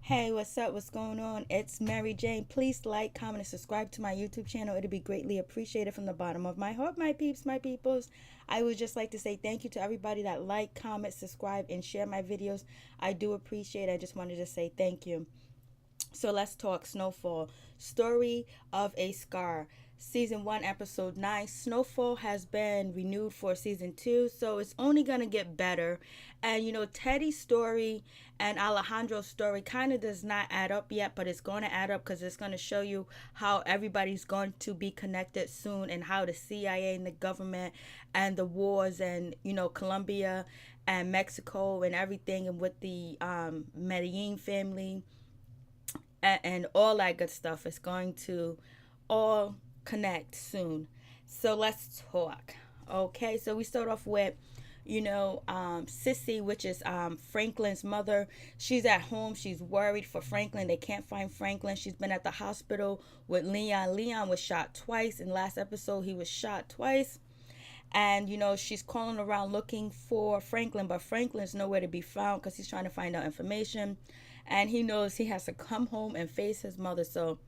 Hey, what's up? What's going on? It's Mary Jane. Please like, comment, and subscribe to my YouTube channel. It'd be greatly appreciated from the bottom of my heart, my peeps, my peoples. I would just like to say thank you to everybody that like, comment, subscribe, and share my videos. I do appreciate it. I just wanted to say thank you. So let's talk Snowfall. Story of a Scar. Season 1, Episode 9. Snowfall has been renewed for Season 2, so it's only going to get better. And Teddy's story and Alejandro's story kind of does not add up yet, but it's going to add up because it's going to show you how everybody's going to be connected soon and how the CIA and the government and the wars and, Colombia and Mexico and everything, and with the Medellin family and all that good stuff is going to all connect soon. So let's talk. Okay, so we start off with Sissy, which is Franklin's mother. She's at home. She's worried for Franklin. They can't find Franklin. She's been at the hospital with Leon. Leon was shot twice. In last episode, he was shot twice. And she's calling around looking for Franklin, but Franklin's nowhere to be found because he's trying to find out information, and he knows he has to come home and face his mother. So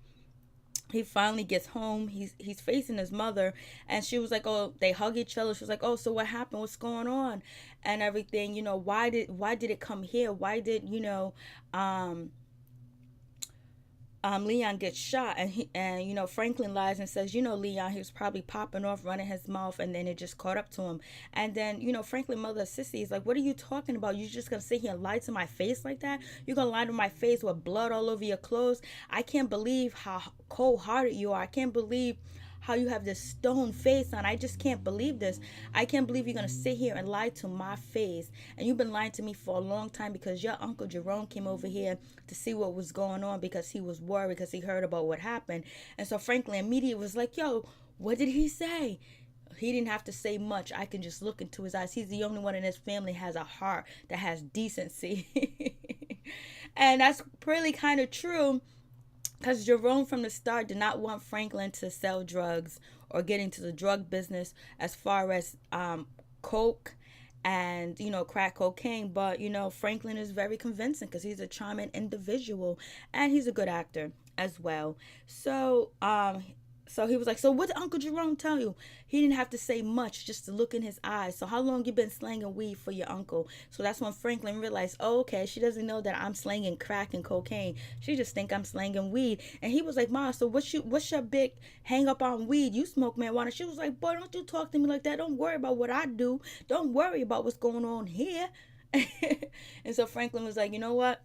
he finally gets home. He's facing his mother, and she was like, "Oh," they hug each other. She was like, "Oh, so what happened? What's going on?" And everything. Why did it come here? Why did Leon gets shot, and Franklin lies and says, Leon, he was probably popping off, running his mouth, and then it just caught up to him. And then Franklin mother Sissy is like, what are you talking about? You just gonna sit here and lie to my face like that? You're gonna lie to my face with blood all over your clothes? I can't believe how cold-hearted you are. I can't believe how you have this stone face on. I just can't believe this. I can't believe you're gonna sit here and lie to my face. And you've been lying to me for a long time because your uncle Jerome came over here to see what was going on because he was worried because he heard about what happened. And so Franklin immediately was like, yo, what did he say? He didn't have to say much. I can just look into his eyes. He's the only one in his family has a heart that has decency. And that's really kind of true, because Jerome from the start did not want Franklin to sell drugs or get into the drug business as far as coke and crack cocaine. But Franklin is very convincing because he's a charming individual and he's a good actor as well. So he was like, so what did Uncle Jerome tell you? He didn't have to say much, just to look in his eyes. So how long you been slanging weed for your uncle? So that's when Franklin realized, oh, okay, she doesn't know that I'm slanging crack and cocaine. She just think I'm slanging weed. And he was like, Ma, so what's your big hang up on weed? You smoke marijuana. She was like, boy, don't you talk to me like that. Don't worry about what I do. Don't worry about what's going on here. And so Franklin was like, you know what?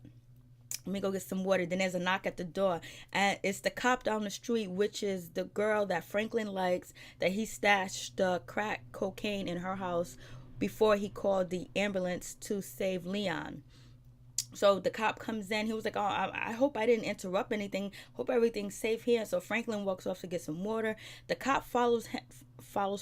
Let me go get some water. Then there's a knock at the door, and it's the cop down the street, which is the girl that Franklin likes, that he stashed the crack cocaine in her house before he called the ambulance to save Leon. So the cop comes in. He was like, oh, I hope I didn't interrupt anything. Hope everything's safe here. So Franklin walks off to get some water. The cop follows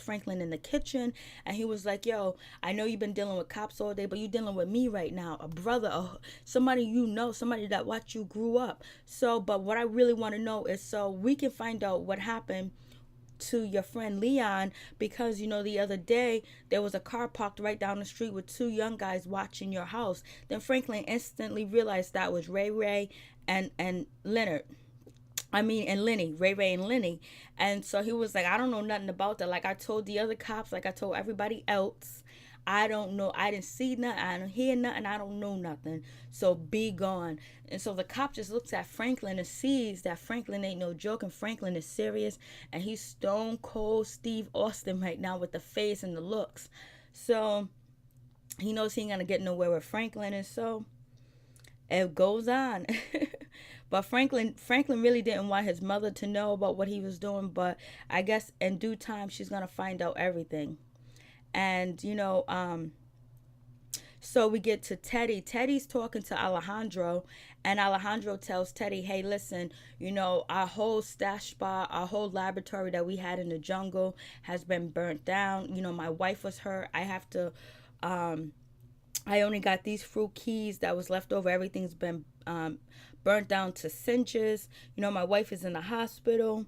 Franklin in the kitchen, and he was like, yo, I know you've been dealing with cops all day, but you're dealing with me right now, a brother, somebody somebody that watched you grew up. So but what I really want to know is so we can find out what happened to your friend Leon, because the other day there was a car parked right down the street with two young guys watching your house. Then Franklin instantly realized that was Ray and Leonard. And Lenny, Ray and Lenny. And so he was like, I don't know nothing about that. Like I told the other cops, like I told everybody else, I don't know. I didn't see nothing. I don't hear nothing. I don't know nothing. So be gone. And so the cop just looks at Franklin and sees that Franklin ain't no joke, and Franklin is serious. And he's stone cold Steve Austin right now with the face and the looks. So he knows he ain't going to get nowhere with Franklin. And so it goes on. But Franklin really didn't want his mother to know about what he was doing. But I guess in due time, she's going to find out everything. And so we get to Teddy. Teddy's talking to Alejandro, and Alejandro tells Teddy, hey, listen, our whole stash spot, our whole laboratory that we had in the jungle has been burnt down. My wife was hurt. I only got these fruit keys that was left over. Everything's been burnt down to cinches. My wife is in the hospital.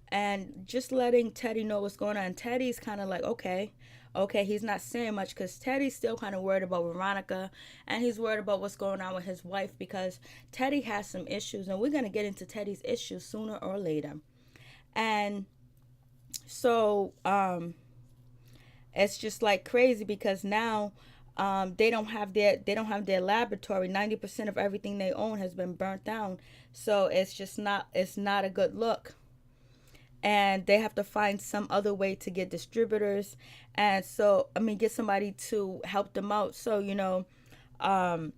And just letting Teddy know what's going on. Teddy's kind of like, okay, Okay, he's not saying much because Teddy's still kind of worried about Veronica, and he's worried about what's going on with his wife because Teddy has some issues, and we're going to get into Teddy's issues sooner or later. And so it's just like crazy because now they don't have their laboratory. 90% of everything they own has been burnt down. So it's not a good look. And they have to find some other way to get distributors, and so I mean get somebody to help them out. So um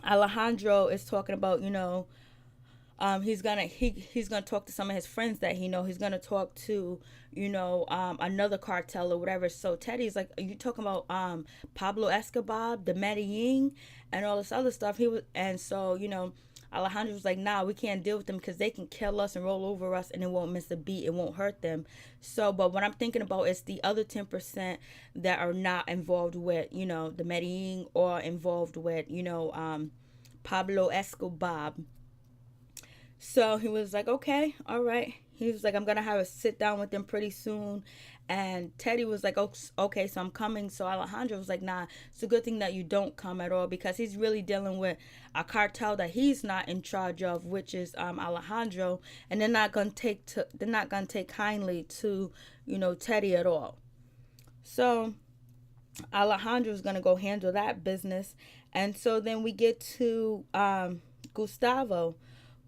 Alejandro is talking about he's gonna talk to some of his friends that he's gonna talk to another cartel or whatever. So Teddy's like, are you talking about Pablo Escobar, the Medellin, and all this other stuff? He was, and so Alejandro was like, nah, we can't deal with them because they can kill us and roll over us and it won't miss a beat, it won't hurt them. So but what I'm thinking about is the other 10% that are not involved with the Medellin or involved with Pablo Escobar. So he was like, okay, all right. He was like, I'm going to have a sit down with them pretty soon. And Teddy was like, oh, okay, so I'm coming. So Alejandro was like, nah, it's a good thing that you don't come at all because he's really dealing with a cartel that he's not in charge of, which is Alejandro. And they're not going to take kindly to, Teddy at all. So Alejandro's going to go handle that business. And so then we get to Gustavo.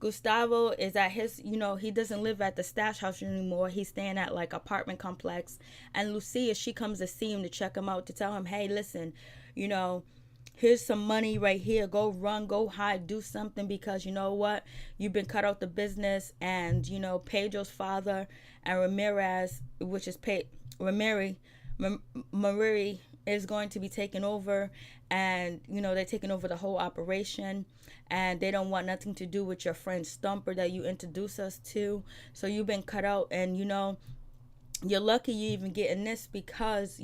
Gustavo is at his, he doesn't live at the stash house anymore. He's staying at like apartment complex. And Lucia, she comes to see him to check him out, to tell him, hey, listen, here's some money right here. Go run, go hide, do something because you know what? You've been cut out the business. And, Pedro's father and Ramirez, which is Ramirez is going to be taken over, and they're taking over the whole operation, and they don't want nothing to do with your friend Stumper that you introduced us to. So you've been cut out, and you're lucky you even getting this because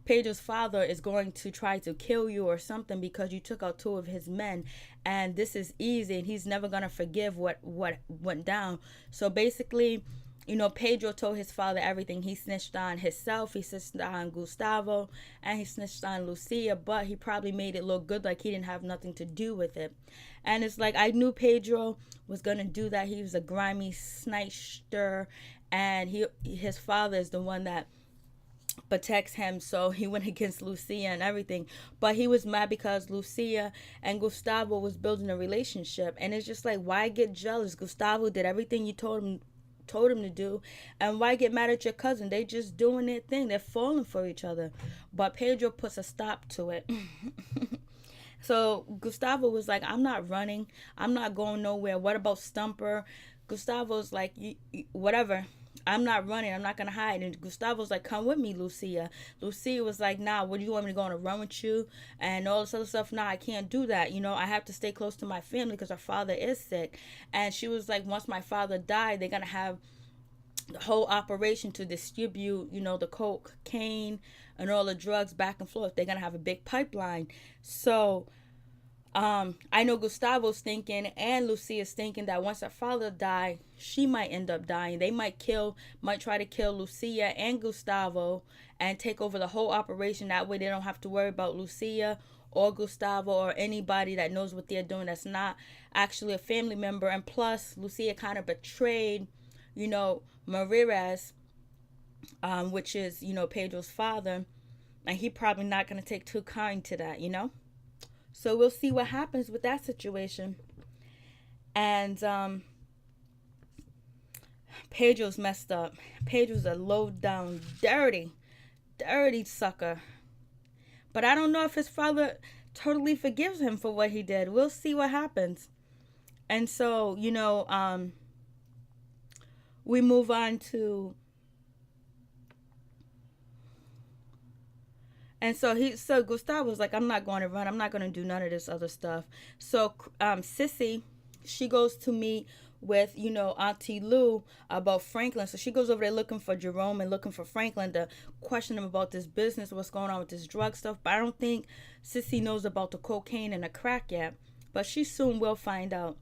Pedro's father is going to try to kill you or something because you took out 2 of his men, and this is easy, and he's never gonna forgive what went down. So basically, Pedro told his father everything. He snitched on himself, he snitched on Gustavo, and he snitched on Lucia, but he probably made it look good like he didn't have nothing to do with it. And it's like, I knew Pedro was going to do that. He was a grimy sniper, and his father is the one that protects him, so he went against Lucia and everything. But he was mad because Lucia and Gustavo was building a relationship, and it's just like, why get jealous? Gustavo did everything you told him to do, and why get mad at your cousin? They just doing their thing, they're falling for each other. But Pedro puts a stop to it. So Gustavo was like, I'm not running, I'm not going nowhere. What about Stumper? Gustavo's like, whatever, I'm not running, I'm not gonna hide. And Gustavo's like, come with me, Lucia. Lucia was like, nah, what do you want me to go on a run with you and all this other stuff? Nah, I can't do that. I have to stay close to my family because our father is sick. And she was like, once my father died, they're gonna have the whole operation to distribute, the cocaine and all the drugs back and forth. They're gonna have a big pipeline. So I know Gustavo's thinking and Lucia's thinking that once her father died, she might end up dying. They might try to kill Lucia and Gustavo and take over the whole operation. That way they don't have to worry about Lucia or Gustavo or anybody that knows what they're doing that's not actually a family member. And plus, Lucia kind of betrayed, Ramirez, which is, Pedro's father. And he probably not going to take too kind to that, So we'll see what happens with that situation. And Pedro's messed up. Pedro's a low down, dirty sucker. But I don't know if his father totally forgives him for what he did. We'll see what happens. And so, we move on to... And so Gustavo was like, I'm not going to run. I'm not going to do none of this other stuff. So Sissy, she goes to meet with, Auntie Lou about Franklin. So she goes over there looking for Jerome and looking for Franklin to question him about this business, what's going on with this drug stuff. But I don't think Sissy knows about the cocaine and the crack yet. But she soon will find out.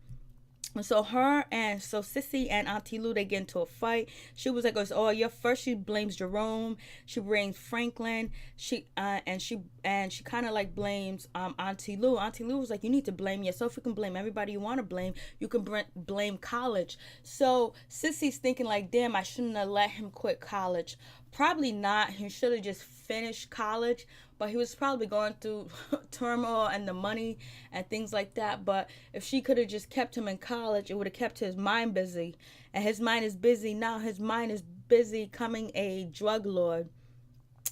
And so Sissy and Auntie Lou, they get into a fight. She was like, "Oh, your first." She blames Jerome. She blames Franklin. She kind of like blames Auntie Lou. Auntie Lou was like, "You need to blame yourself. You can blame everybody you want to blame. You can blame college." So Sissy's thinking like, "Damn, I shouldn't have let him quit college. Probably not. He should have just finished college." But he was probably going through turmoil and the money and things like that. But if she could have just kept him in college, it would have kept his mind busy. And his mind is busy now. His mind is busy becoming a drug lord.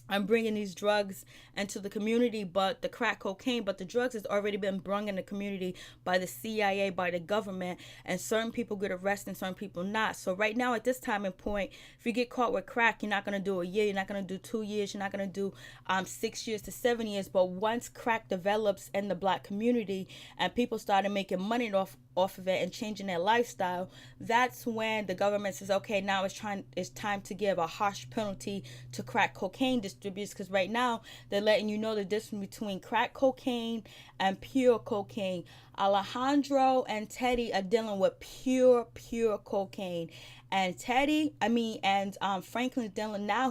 I'm bringing these drugs into the community, but the crack cocaine, but the drugs has already been brung in the community by the CIA, by the government, and certain people get arrested and certain people not. So right now at this time and point, if you get caught with crack, you're not going to do a year, you're not going to do 2 years, you're not going to do 6 years to 7 years. But once crack develops in the black community and people started making money off of it and changing their lifestyle, that's when the government says, okay, now it's time to give a harsh penalty to crack cocaine distributors, because right now they're letting you know the difference between crack cocaine and pure cocaine. Alejandro and Teddy are dealing with pure cocaine, and Franklin's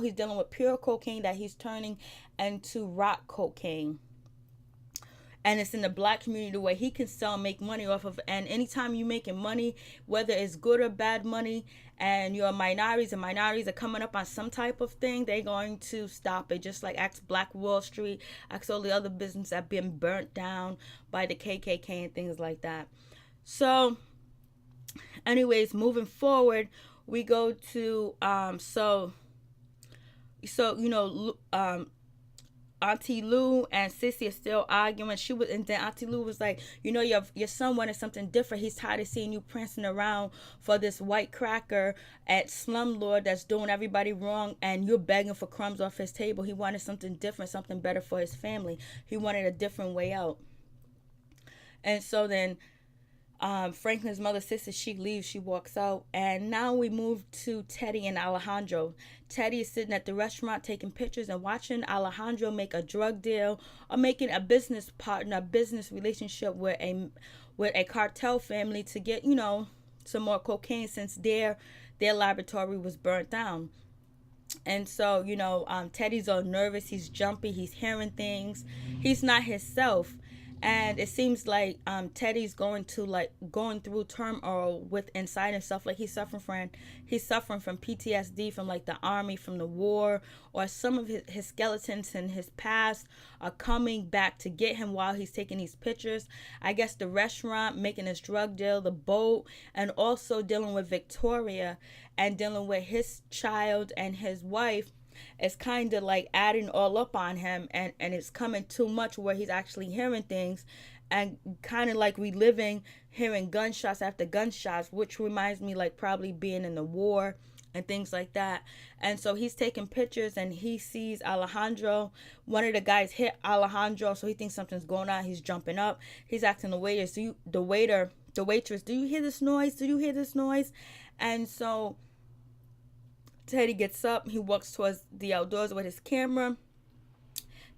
he's dealing with pure cocaine that he's turning into rock cocaine. And it's in the black community where he can sell and make money off of. And anytime you're making money, whether it's good or bad money, and you're minorities and minorities are coming up on some type of thing, they're going to stop it. Just like ask Black Wall Street, ask all the other businesses that have been burnt down by the KKK and things like that. So anyways, moving forward, we go to Auntie Lou and Sissy are still arguing. And then Auntie Lou was like, your son wanted something different. He's tired of seeing you prancing around for this white cracker at slumlord that's doing everybody wrong, and you're begging for crumbs off his table. He wanted something different, something better for his family. He wanted a different way out. And so then Franklin's mother, sister, she leaves, she walks out, and now we move to Teddy and Alejandro. Teddy is sitting at the restaurant taking pictures and watching Alejandro make a drug deal or making a business partner, a business relationship with a cartel family to get, some more cocaine, since their laboratory was burnt down. And so, Teddy's all nervous, he's jumpy, he's hearing things, he's not himself. And it seems like Teddy's going through turmoil with inside himself. Like he's suffering from PTSD from like the army, from the war, or some of his skeletons in his past are coming back to get him while he's taking these pictures. I guess the restaurant, making his drug deal, the boat, and also dealing with Victoria and dealing with his child and his wife. It's kind of like adding all up on him, and it's coming too much where he's actually hearing things and kind of like reliving hearing gunshots after gunshots, which reminds me like probably being in the war and things like that. And so he's taking pictures and he sees Alejandro. One of the guys hit Alejandro, so he thinks something's going on. He's jumping up. He's asking the waitress, do you hear this noise? Do you hear this noise? And so Teddy gets up, he walks towards the outdoors with his camera.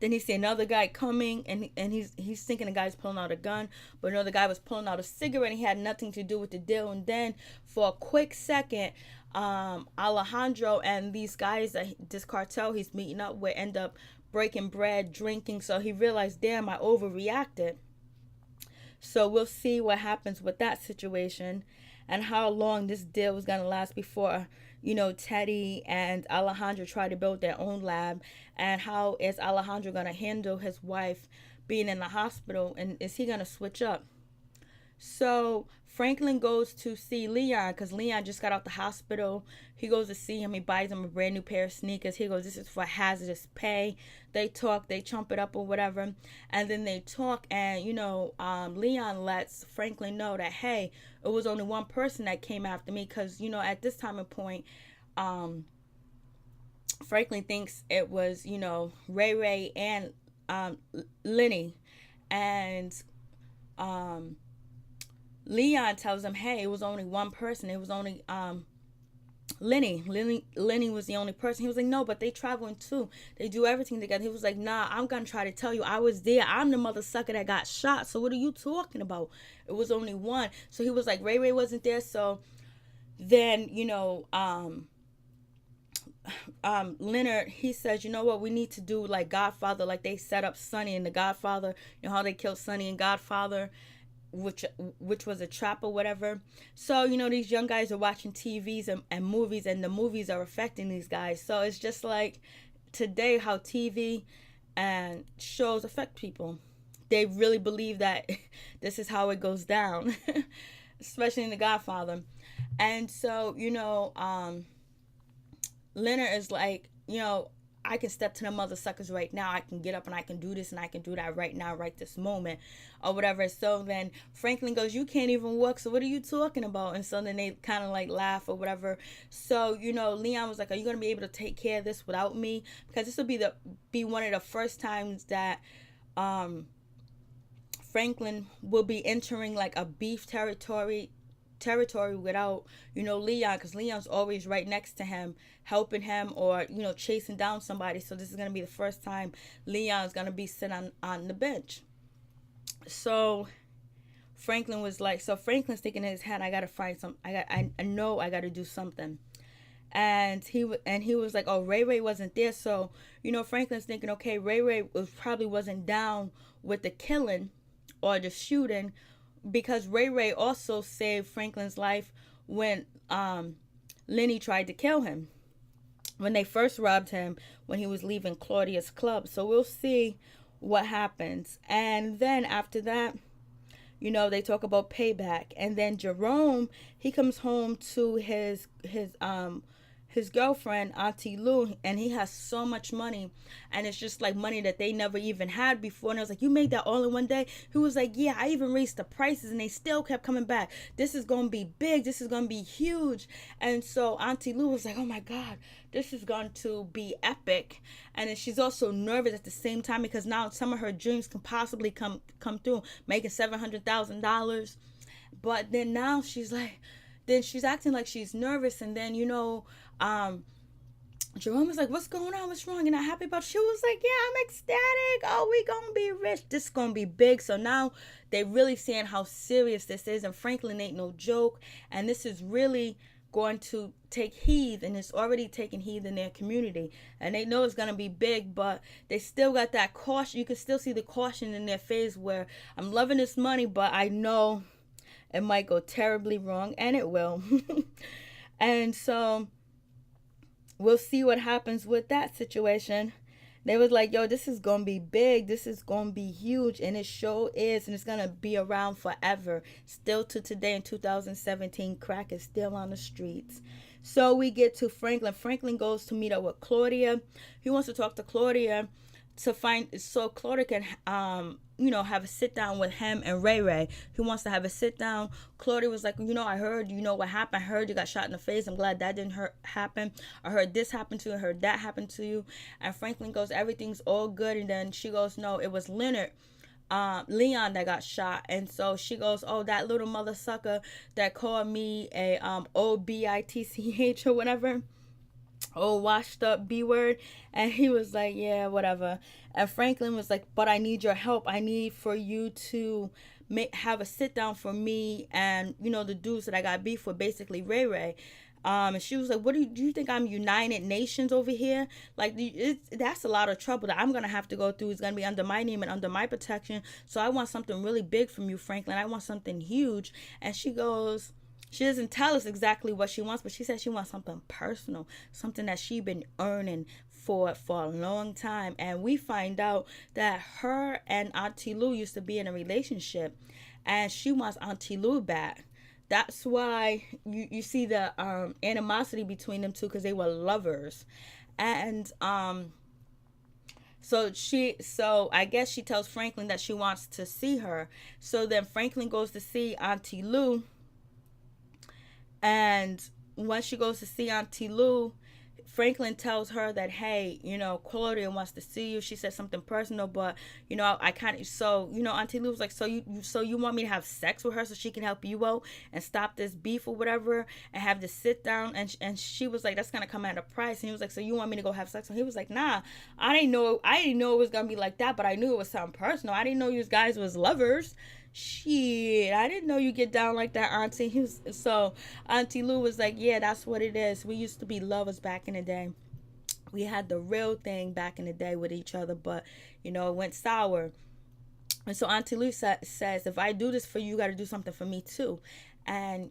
Then he see another guy coming, and he's thinking the guy's pulling out a gun, but another guy was pulling out a cigarette, and he had nothing to do with the deal. And then for a quick second, Alejandro and these guys, this cartel he's meeting up with, end up breaking bread, drinking. So he realized, damn, I overreacted. So we'll see what happens with that situation and how long this deal is going to last before Teddy and Alejandro try to build their own lab, and how is Alejandro going to handle his wife being in the hospital, and is he going to switch up? So Franklin goes to see Leon because Leon just got out the hospital. He goes to see him. He buys him a brand new pair of sneakers. He goes, this is for hazardous pay. They talk, they chump it up or whatever. And then they talk, and, Leon lets Franklin know that, hey, it was only one person that came after me, because, at this time and point, Franklin thinks it was, Ray and Lenny. And Leon tells him, hey, it was only one person. It was only Lenny was the only person. He was like, no, but they traveling too. They do everything together. He was like, nah, I'm gonna try to tell you, I was there. I'm the mother sucker that got shot. So what are you talking about? It was only one. So he was like, Ray Ray wasn't there. So then, Leonard, he says, you know what, we need to do like Godfather, like they set up Sonny in the Godfather. You know how they killed Sonny in Godfather, which was a trap or whatever. So these young guys are watching TVs and movies, and the movies are affecting these guys. So it's just like today how TV and shows affect people. They really believe that this is how it goes down, especially in the Godfather. And so Leonard is like, I can step to the mother suckers right now. I can get up and I can do this and I can do that right now, right this moment, or whatever. So then Franklin goes, you can't even walk. So what are you talking about? And so then they kind of like laugh or whatever. So, Leon was like, are you going to be able to take care of this without me? Because this will be one of the first times that Franklin will be entering like a beef territory without Leon, because Leon's always right next to him helping him or chasing down somebody. So this is going to be the first time Leon's going to be sitting on the bench. So Franklin's thinking in his head, I got to find some, I know I got to do something. And he was like, oh, Ray Ray wasn't there. So Franklin's thinking, okay, Ray Ray probably wasn't down with the killing or the shooting, because Ray Ray also saved Franklin's life when Lenny tried to kill him, when they first robbed him when he was leaving Claudia's club. So we'll see what happens. And then after that, they talk about payback. And then Jerome, he comes home to his girlfriend, Auntie Lou, and he has so much money, and it's just like money that they never even had before. And I was like, you made that all in one day? He was like, yeah, I even raised the prices and they still kept coming back. This is going to be big. This is going to be huge. And so Auntie Lou was like, oh my God, this is going to be epic. And then she's also nervous at the same time, because now some of her dreams can possibly come through, making $700,000. But then now she's acting like she's nervous. And then, Jerome was like, what's going on? What's wrong? You're not happy about it? She was like, yeah, I'm ecstatic. Oh, we gonna be rich. This is gonna be big. So now they really seeing how serious this is. And Franklin ain't no joke. And this is really going to take heed, and it's already taking heed in their community. And they know it's going to be big, but they still got that caution. You can still see the caution in their face where I'm loving this money, but I know it might go terribly wrong, and it will. And so we'll see what happens with that situation. They was like, yo, this is going to be big. This is going to be huge. And it sure is. And it's going to be around forever. Still to today in 2017, crack is still on the streets. So we get to Franklin. Franklin goes to meet up with Claudia. He wants to talk to Claudia so Claudia can have a sit down with him and Ray Ray. He wants to have a sit down. Claudia was like, I heard, what happened. I heard you got shot in the face. I'm glad that didn't happen. I heard this happened to you. I heard that happened to you. And Franklin goes, everything's all good. And then she goes, no, it was Leon that got shot. And so she goes, oh, that little mother sucker that called me a OBITCH or whatever. Oh, washed up B word. And he was like, yeah, whatever. And Franklin was like, but I need your help. I need for you to have a sit down for me and the dudes that I got beef with, basically Ray Ray. And she was like, what do you think I'm United Nations over here? Like, that's a lot of trouble that I'm going to have to go through. It's going to be under my name and under my protection. So I want something really big from you, Franklin. I want something huge. And she goes, she doesn't tell us exactly what she wants, but she says she wants something personal, something that she's been earning for a long time. And we find out that her and Auntie Lou used to be in a relationship, and she wants Auntie Lou back. That's why you see the animosity between them two, because they were lovers. And so I guess she tells Franklin that she wants to see her. So then Franklin goes to see Auntie Lou. And when she goes to see Auntie Lou, Franklin tells her that, hey, Claudia wants to see you. She said something personal, but I kind of, so Auntie Lou was like, so you want me to have sex with her so she can help you out and stop this beef or whatever, and have this sit down, and she was like, that's gonna come at a price. And he was like, so you want me to go have sex? And he was like, nah, I didn't know it was gonna be like that, but I knew it was something personal. I didn't know you guys was lovers. Shit, I didn't know you get down like that, Auntie. So Auntie Lou was like, yeah, that's what it is. We used to be lovers back in the day. We had the real thing back in the day with each other, but it went sour. And so Auntie Lou says, if I do this for you, you got to do something for me too. And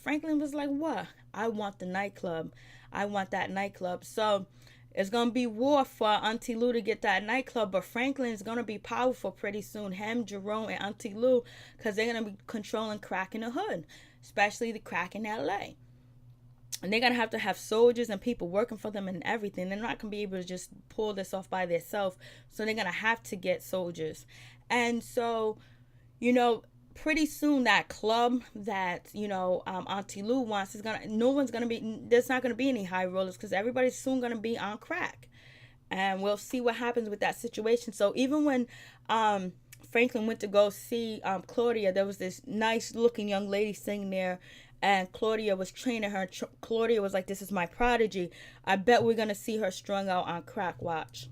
Franklin was like, what? I want the nightclub. I want that nightclub. So it's going to be war for Auntie Lou to get that nightclub, but Franklin's going to be powerful pretty soon. Him, Jerome, and Auntie Lou, because they're going to be controlling crack in the hood, especially the crack in L.A. And they're going to have soldiers and people working for them and everything. They're not going to be able to just pull this off by themselves, so they're going to have to get soldiers. And so, pretty soon that club that Auntie Lou wants there's not gonna be any high rollers, because everybody's soon gonna be on crack, and we'll see what happens with that situation. So even when Franklin went to go see Claudia, there was this nice looking young lady sitting there, and Claudia was training her. Claudia was like, this is my prodigy. I bet we're gonna see her strung out on crack. Watch.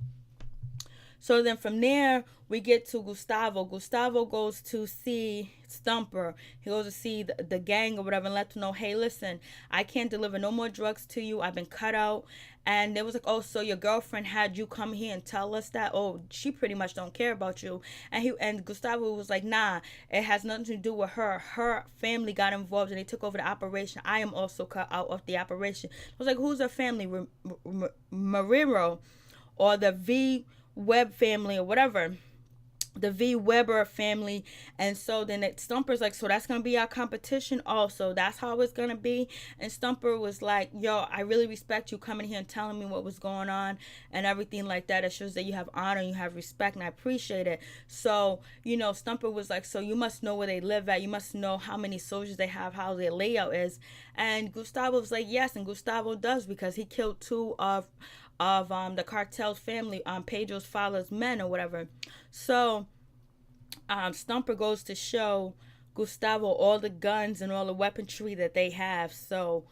So then from there, we get to Gustavo. Gustavo goes to see Stumper. He goes to see the gang or whatever and let them know, hey, listen, I can't deliver no more drugs to you. I've been cut out. And they was like, oh, so your girlfriend had you come here and tell us that? Oh, she pretty much don't care about you. And Gustavo was like, nah, it has nothing to do with her. Her family got involved and they took over the operation. I am also cut out of the operation. I was like, who's her family? Mariro or the V Webb family or whatever, the V Weber family. And so then Stumper's like, so that's gonna be our competition also, that's how it's gonna be. And Stumper was like, yo, I really respect you coming here and telling me what was going on and everything like that. It shows that you have honor, you have respect, and I appreciate it. So Stumper was like, so you must know where they live at, you must know how many soldiers they have, how their layout is. And Gustavo was like, yes. And Gustavo does, because he killed two of the cartel's family, Pedro's father's men or whatever. So Stumper goes to show Gustavo all the guns and all the weaponry that they have. So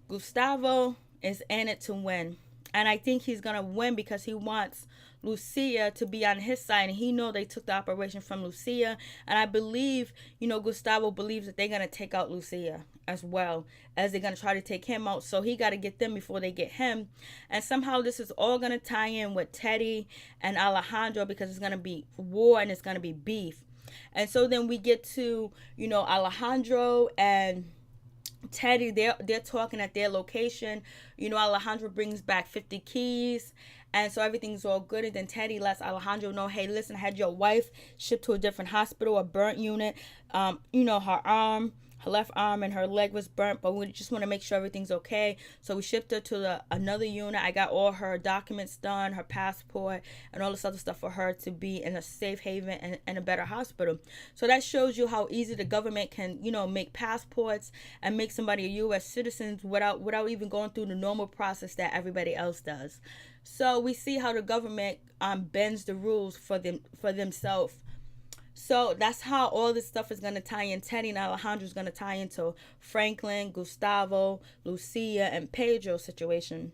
Gustavo is in it to win. And I think he's going to win because he wants Lucia to be on his side. And he know they took the operation from Lucia. And I believe, Gustavo believes that they're going to take out Lucia as well as they're going to try to take him out. So he got to get them before they get him. And somehow this is all going to tie in with Teddy and Alejandro, because it's going to be war and it's going to be beef. And so then we get to, Alejandro and Teddy. They're talking at their location. Alejandro brings back 50 keys. And so everything's all good. And then Teddy lets Alejandro know, hey, listen, I had your wife shipped to a different hospital, a burnt unit. Her left arm and her leg was burnt, but we just want to make sure everything's okay. So we shipped her to another unit. I got all her documents done, her passport, and all this other stuff for her to be in a safe haven and a better hospital. So that shows you how easy the government can, make passports and make somebody a U.S. citizen without even going through the normal process that everybody else does. So we see how the government bends the rules for themselves. So that's how all this stuff is going to tie in. Teddy and Alejandro is going to tie into Franklin, Gustavo, Lucia, and Pedro's situation.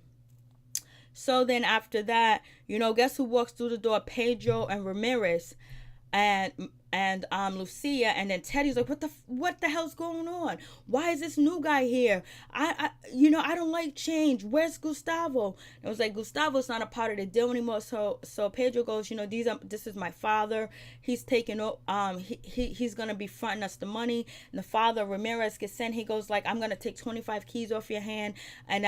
So then after that, guess who walks through the door? Pedro and Ramirez and Lucia. And then Teddy's like, what the hell's going on? Why is this new guy here? I don't like change. Where's Gustavo? And it was like, Gustavo's not a part of the deal anymore. So Pedro goes, this is my father. He's taking he's gonna be fronting us the money. And the father, Ramirez, gets sent. He goes like, I'm gonna take 25 keys off your hand, and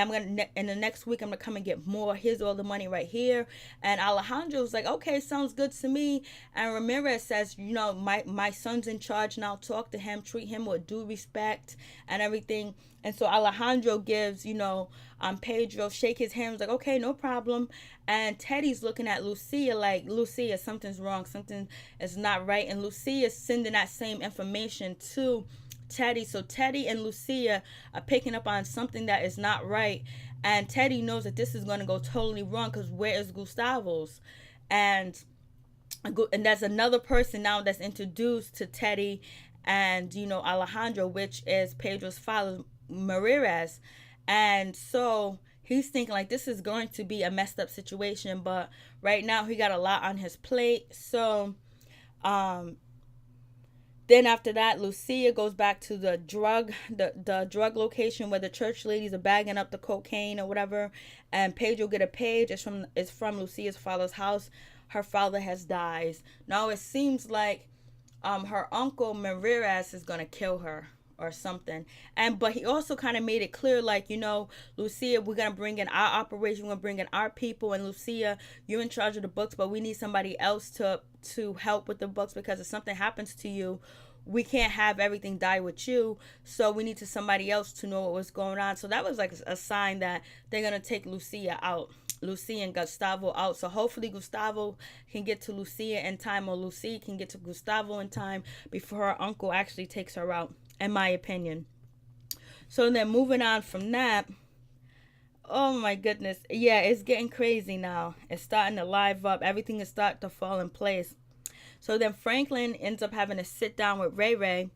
in the next week I'm gonna come and get more. Here's all the money right here. And Alejandro's like, okay, sounds good to me. And Ramirez says, my son's in charge now. Talk to him, treat him with due respect and everything. And so Alejandro gives, Pedro, shake his hand, like, okay, no problem. And Teddy's looking at Lucia like, Lucia, something's wrong, something is not right. And Lucia's sending that same information to Teddy. So Teddy and Lucia are picking up on something that is not right. And Teddy knows that this is going to go totally wrong because where is Gustavo's? And there's another person now that's introduced to Teddy and, Alejandro, which is Pedro's father, Marirez. And so he's thinking like this is going to be a messed up situation, but right now he got a lot on his plate. So then after that, Lucia goes back to the drug location where the church ladies are bagging up the cocaine or whatever, and Pedro get a page. It's from Lucia's father's house. Her father has died. Now it seems like her uncle Marirez is gonna kill her or something. But he also kind of made it clear, like, Lucia, we're gonna bring in our operation, we're gonna bring in our people, and Lucia, you're in charge of the books, but we need somebody else to help with the books, because if something happens to you, we can't have everything die with you, so we need somebody else to know what was going on. So that was like a sign that they're gonna take Lucia and Gustavo out. So hopefully Gustavo can get to Lucia in time, or Lucia can get to Gustavo in time before her uncle actually takes her out, in my opinion. So then moving on from that, oh my goodness, yeah, it's getting crazy now. It's starting to live up. Everything is starting to fall in place. So then Franklin ends up having to sit down with Ray Ray.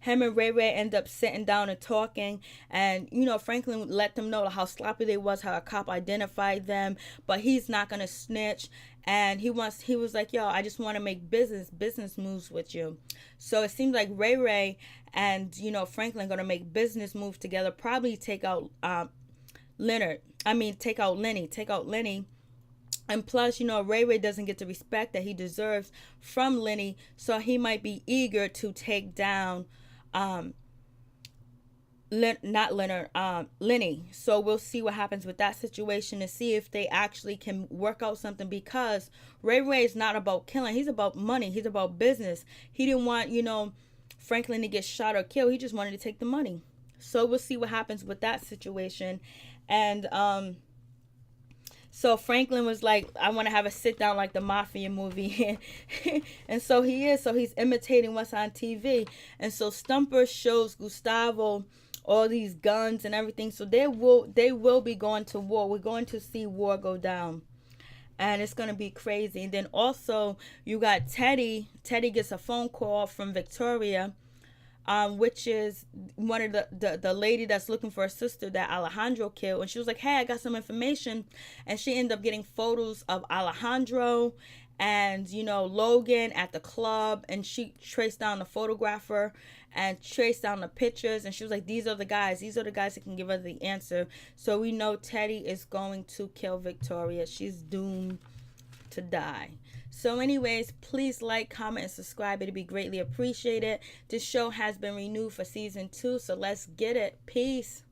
Him and Ray Ray end up sitting down and talking, and Franklin let them know how sloppy they was, how a cop identified them, but he's not gonna snitch. And he was like, yo, I just want to make business moves with you. So it seems like Ray Ray and Franklin gonna make business moves together, probably take out take out Lenny. And plus, Ray Ray doesn't get the respect that he deserves from Lenny, so he might be eager to take down Lenny. So we'll see what happens with that situation and see if they actually can work out something, because Ray Ray is not about killing. He's about money. He's about business. He didn't want, Franklin to get shot or killed. He just wanted to take the money. So we'll see what happens with that situation. And so Franklin was like, I want to have a sit down like the mafia movie. And so he is. So he's imitating what's on TV. And so Stumper shows Gustavo all these guns and everything. So they will be going to war. We're going to see war go down. And it's going to be crazy. And then also you got Teddy. Teddy gets a phone call from Victoria, which is one of the lady that's looking for a sister that Alejandro killed. And she was like, hey, I got some information. And she ended up getting photos of Alejandro and Logan at the club, and she traced down the photographer and traced down the pictures, and she was like, these are the guys that can give us the answer. So we know Teddy is going to kill Victoria. She's doomed to die. So anyways, please like, comment, and subscribe. It'd be greatly appreciated. This show has been renewed for season 2, so let's get it. Peace.